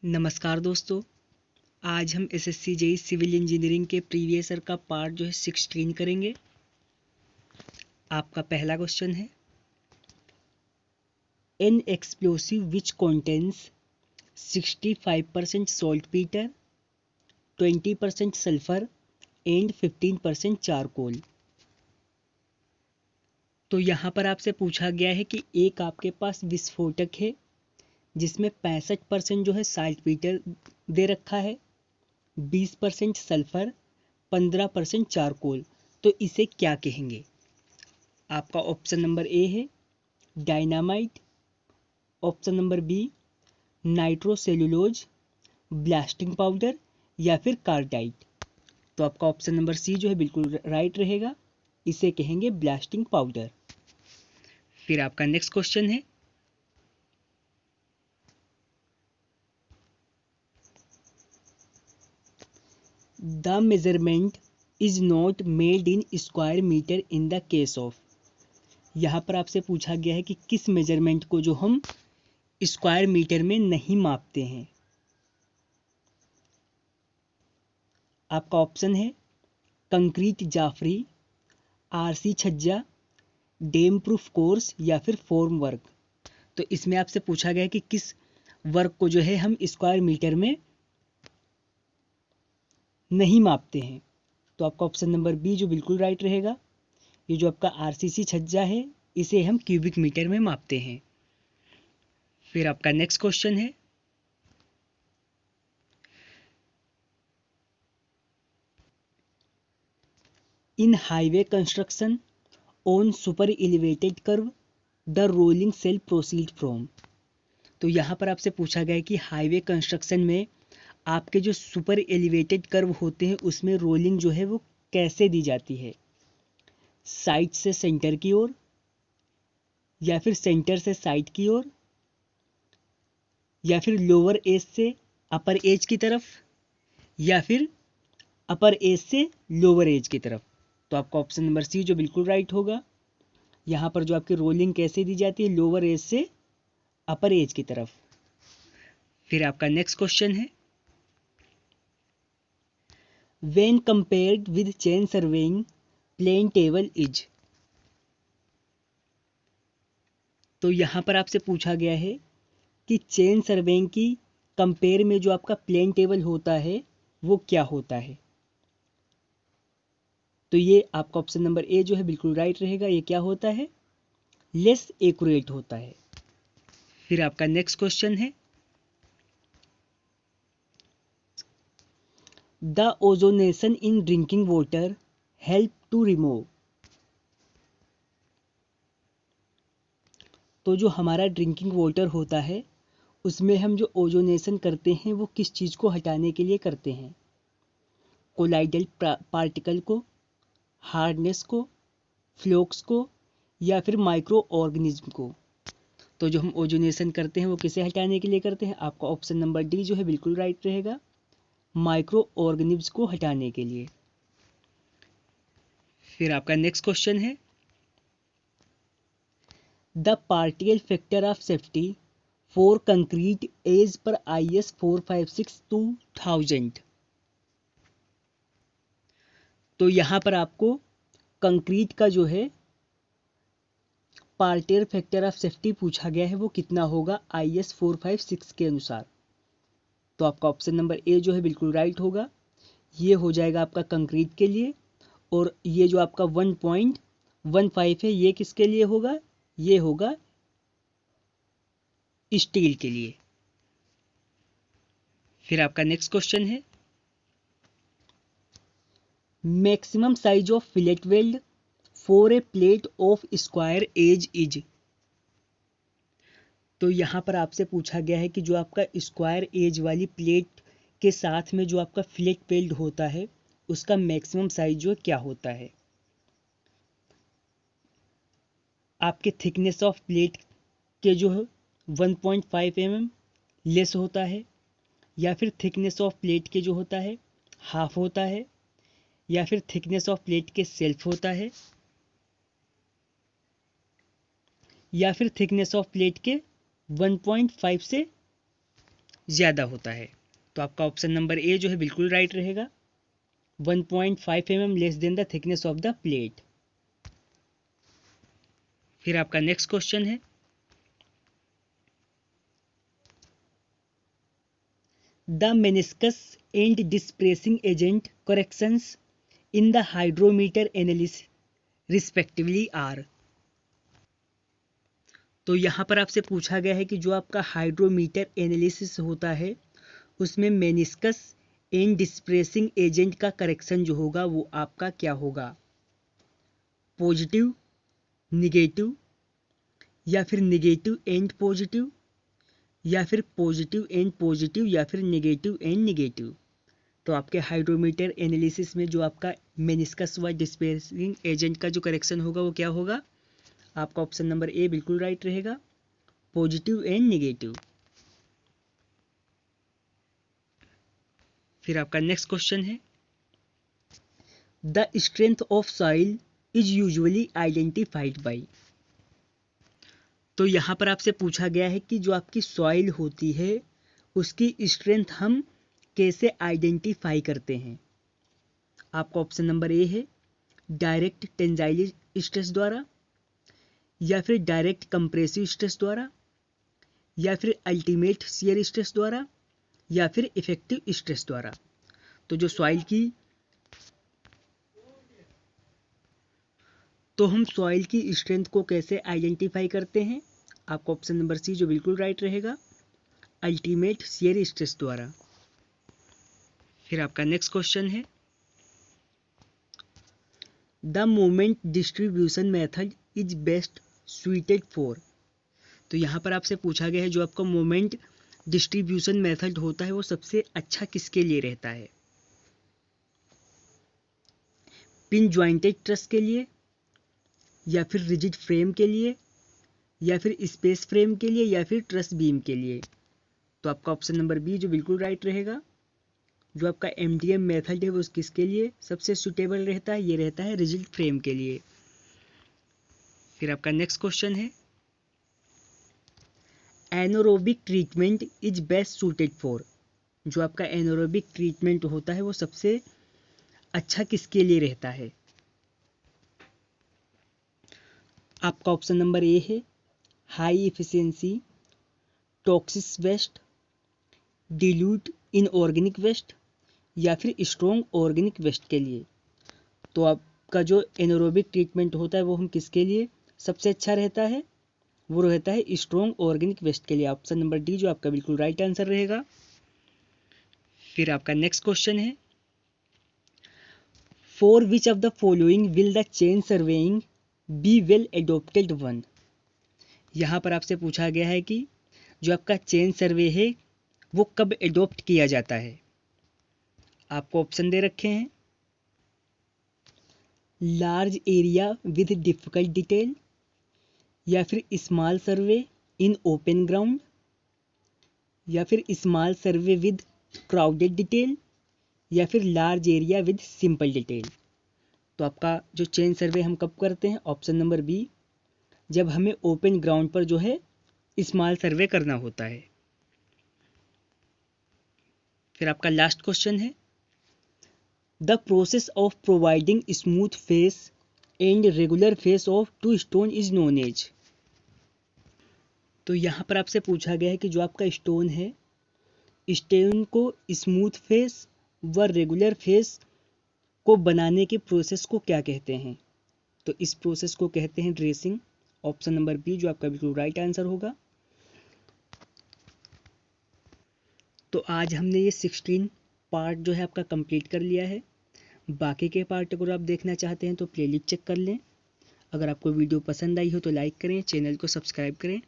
नमस्कार दोस्तों। आज हम एसएससी जेईई सिविल इंजीनियरिंग के प्रीवियस ईयर का पार्ट 16 करेंगे। आपका पहला क्वेश्चन है, an explosive which contains 65% saltpetre, 20% sulphur and 15% charcoal. तो यहाँ पर आपसे पूछा गया है कि एक आपके पास विस्फोटक है जिसमें 65% जो है सॉल्टपीटर दे रखा है, 20% सल्फर, 15% चारकोल। तो इसे क्या कहेंगे? आपका ऑप्शन नंबर ए है dynamite, option number B nitrocellulose, blasting powder या फिर कार्डाइट। तो आपका ऑप्शन नंबर सी जो है बिल्कुल राइट रहेगा, इसे कहेंगे ब्लास्टिंग पाउडर। फिर आपका नेक्स्ट क्वेश्चन है, the measurement is not made in square metre in the case of. यहाँ पर आपसे पूछा गया है कि किस मेजरमेंट को जो हम स्क्वायर मीटर में नहीं मापते हैं। आपका ऑप्शन है कंक्रीट जाफरी, आरसी छज्जा, डैम प्रूफ कोर्स या फिर फॉर्म वर्क। तो इसमें आपसे पूछा गया है कि किस वर्क को जो है हम स्क्वायर मीटर में नहीं मापते हैं। तो आपका ऑप्शन नंबर बी जो बिल्कुल राइट रहेगा, ये जो आपका आरसीसी छज्जा है इसे हम क्यूबिक मीटर में मापते हैं। फिर आपका नेक्स्ट क्वेश्चन है, in highway construction on super elevated curve the rolling shall proceed from. तो यहाँ पर आपसे पूछा गया है कि हाईवे कंस्ट्रक्शन में आपके जो सुपर एलिवेटेड कर्व होते हैं उसमें रोलिंग जो है वो कैसे दी जाती है, साइड से सेंटर की ओर या फिर सेंटर से साइड की ओर या फिर लोअर एज से अपर एज की तरफ या फिर अपर एज से लोअर एज की तरफ। तो आपका ऑप्शन नंबर सी जो बिल्कुल राइट होगा, यहाँ पर जो आपकी रोलिंग कैसे दी जाती है, लोअर एज से अपर एज की तरफ। फिर आपका नेक्स्ट क्वेश्चन है, when compared with chain surveying plane table is. तो यहाँ पर आपसे पूछा गया है कि चेन सर्वेइंग की कंपेयर में जो आपका प्लेन टेबल होता है वो क्या होता है। तो ये आपका ऑप्शन नंबर ए जो है बिल्कुल राइट रहेगा, ये क्या होता है, लेस एक्यूरेट होता है। फिर आपका नेक्स्ट क्वेश्चन है, the ozonation in drinking water help to remove. तो जो हमारा ड्रिंकिंग वाटर होता है उसमें हम जो ओजोनेशन करते हैं वो किस चीज़ को हटाने के लिए करते हैं, कोलाइडल पार्टिकल को, हार्डनेस को, फ्लोक्स को या फिर माइक्रो ऑर्गेनिज्म को। तो जो हम ओजोनेशन करते हैं वो किसे हटाने के लिए करते हैं, आपका ऑप्शन नंबर डी जो है बिल्कुल राइट रहेगा, माइक्रो ऑर्गेनिज्म को हटाने के लिए। फिर आपका नेक्स्ट क्वेश्चन है, the particle factor of safety for concrete as per IS 456/2000। तो यहाँ पर आपको कंक्रीट का जो है पार्टिकल फैक्टर ऑफ सेफ्टी पूछा गया है, वो कितना होगा IS 456 के अनुसार। तो आपका ऑप्शन नंबर ए जो है बिल्कुल राइट होगा, ये हो जाएगा आपका कंक्रीट के लिए, और ये जो आपका 1.15 है ये किसके लिए होगा, ये होगा स्टील के लिए। फिर आपका नेक्स्ट क्वेश्चन है, maximum size of fillet weld for a plate of square edge is. तो यहाँ पर आपसे पूछा गया है कि जो आपका स्क्वायर एज वाली प्लेट के साथ में जो आपका फिलेट वेल्ड होता है उसका मैक्सिमम साइज जो क्या होता है। आपके थिकनेस ऑफ प्लेट के जो है 1.5 mm लेस होता है, या फिर थिकनेस ऑफ प्लेट के जो होता है हाफ होता है, या फिर थिकनेस ऑफ प्लेट के सेल्फ होता है, या फिर थिकनेस ऑफ प्लेट के 1.5 से ज़्यादा होता है। तो आपका ऑप्शन नंबर ए जो है बिल्कुल राइट रहेगा। 1.5 mm less than the thickness of the plate. फिर आपका नेक्स्ट क्वेश्चन है, the meniscus and dispersing agent corrections in the hydrometer analysis respectively are. तो यहाँ पर आपसे पूछा गया है कि जो आपका हाइड्रोमीटर एनालिसिस होता है उसमें मेनिस्कस एंड डिस्प्रेसिंग एजेंट का करेक्शन जो होगा वो आपका क्या होगा, पॉजिटिव, निगेटिव, या फिर निगेटिव एंड पॉजिटिव, या फिर पॉजिटिव एंड पॉजिटिव, या फिर निगेटिव एंड निगेटिव। तो आपके हाइड्रोमीटर एनालिसिस में जो आपका मेनिस्कस व डिस्प्रेसिंग एजेंट का जो करेक्शन होगा वो क्या होगा, आपका ऑप्शन नंबर ए बिल्कुल राइट रहेगा, पॉजिटिव एंड निगेटिव। फिर आपका नेक्स्ट क्वेश्चन है, the strength of soil is usually identified by. तो यहाँ पर आपसे पूछा गया है कि जो आपकी सॉइल होती है उसकी स्ट्रेंथ हम कैसे आइडेंटिफाई करते हैं। आपका ऑप्शन नंबर ए है डायरेक्ट टेंजाइल स्ट्रेस द्वारा, या फिर डायरेक्ट कंप्रेसिव स्ट्रेस द्वारा, या फिर अल्टीमेट शियर स्ट्रेस द्वारा, या फिर इफेक्टिव स्ट्रेस द्वारा। तो जो सॉइल की तो हम सॉइल की स्ट्रेंथ को कैसे आइडेंटिफाई करते हैं, आपका ऑप्शन नंबर सी जो बिल्कुल राइट रहेगा, अल्टीमेट शियर स्ट्रेस द्वारा। फिर आपका नेक्स्ट क्वेश्चन है, the moment distribution method is best suited for. तो यहाँ पर आपसे पूछा गया है जो आपका मोमेंट डिस्ट्रीब्यूशन मेथड होता है वो सबसे अच्छा किसके लिए रहता है, पिन ज्वाइंटेड ट्रस के लिए, या फिर रिजिड फ्रेम के लिए, या फिर स्पेस फ्रेम के लिए, या फिर ट्रस बीम के लिए। तो आपका ऑप्शन नंबर बी जो बिल्कुल राइट रहेगा, जो आपका MDM मेथड है वो किसके लिए सबसे सुटेबल रहता है, ये रहता है रिजिड फ्रेम के लिए। फिर आपका नेक्स्ट क्वेश्चन है, anaerobic treatment is best suited for. जो आपका एनारोबिक ट्रीटमेंट होता है वो सबसे अच्छा किसके लिए रहता है, आपका ऑप्शन नंबर ए है high efficiency toxic waste, dilute inorganic waste, या फिर स्ट्रॉन्ग ऑर्गेनिक वेस्ट के लिए। तो आपका जो एनारोबिक ट्रीटमेंट होता है वो हम किसके लिए सबसे अच्छा रहता है, वो रहता है स्ट्रॉन्ग ऑर्गेनिक वेस्ट के लिए। ऑप्शन नंबर डी जो आपका बिल्कुल राइट आंसर रहेगा। फिर आपका नेक्स्ट क्वेश्चन है, for which of the following will the chain surveying be well adopted one. यहाँ पर आपसे पूछा गया है कि जो आपका चेन सर्वे है वो कब एडोप्ट किया जाता है। आपको ऑप्शन दे रखे हैं, large area with difficult detail, या फिर small survey in open ground, या फिर small survey with crowded detail, या फिर large area with simple detail. तो आपका जो चेन सर्वे हम कब करते हैं, ऑप्शन नंबर बी, जब हमें ओपन ग्राउंड पर जो है स्मॉल सर्वे करना होता है। फिर आपका लास्ट क्वेश्चन है, the process of providing smooth face and regular face of to stone is known as. तो यहाँ पर आपसे पूछा गया है कि जो आपका स्टोन है स्टोन को स्मूथ फेस व रेगुलर फेस को बनाने के प्रोसेस को क्या कहते हैं। तो इस प्रोसेस को कहते हैं ड्रेसिंग। ऑप्शन नंबर बी जो आपका बिल्कुल राइट आंसर होगा। तो आज हमने ये 16 पार्ट जो है आपका कंप्लीट कर लिया है। बाकी के पार्ट अगर आप देखना चाहते हैं तो प्लेलिस्ट चेक कर लें। अगर आपको वीडियो पसंद आई हो तो लाइक करें, चैनल को सब्सक्राइब करें।